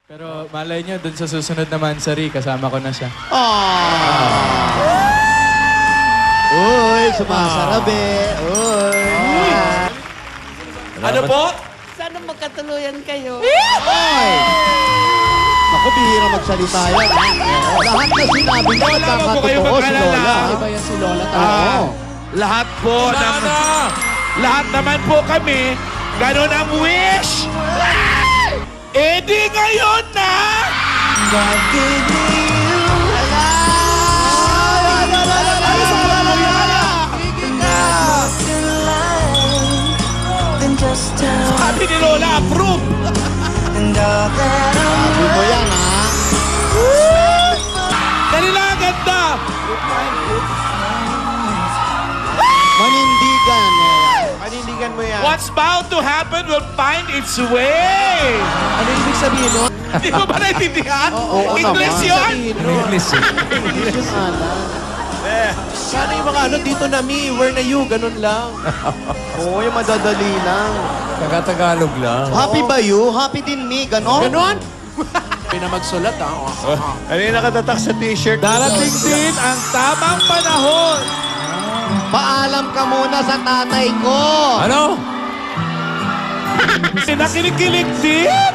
Pero malay nyo, dun sa susunod naman, Sari, kasama ko na siya. Uy, sumasarabi. Uy. Ano po? Sana magkatuluyan kayo. Ay! Naku, bihira magsalita yan. Lahat na sinabi niya, Wala po kayo kakatotoo si mag-alala. Lola. Iba yan si Lola talaga. Lahat po lahat naman po kami, ganun ang wish! Eh di ngayon na! Sabi ni Lola, approve! Sabi mo yan, ha? Dali lang, ganda! Manindigan. Panindigan mo yan. What's bound to happen will find its way! Ano ibig sabihin nun? Di mo ba naintindihan? Oo English naman. yun! Yung anak. Sana yung mga ano dito na me, where na you, ganun lang. Oo, yung madadali lang. Taga-Tagalog lang. Happy ba you? Happy din me. Ganon? Ganon? Pwede na magsulat ha. Ano yung nakatatak sa t-shirt? Darating din ang tamang panahon. Paalam ka muna sa tatay ko. Ano? Nakinikilig din!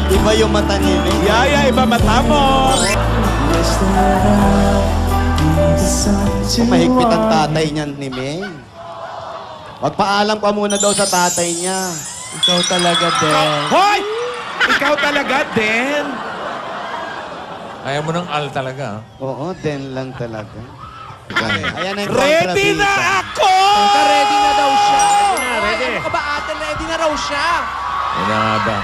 Iba yung mata ni May. Yaya, iba mata mo! Mahigpit ang tatay niyan ni May. Magpaalam ka muna daw sa tatay niya. Ikaw talaga, Ben. Hoy! Ikaw talaga din! Ayaw mo ng al talaga. Oo, den lang talaga. Ayan na yung Ready kontrabida. na ako! Ready na daw siya. ready. Ano ka ba ate? Ready na raw siya. Wala nga ba?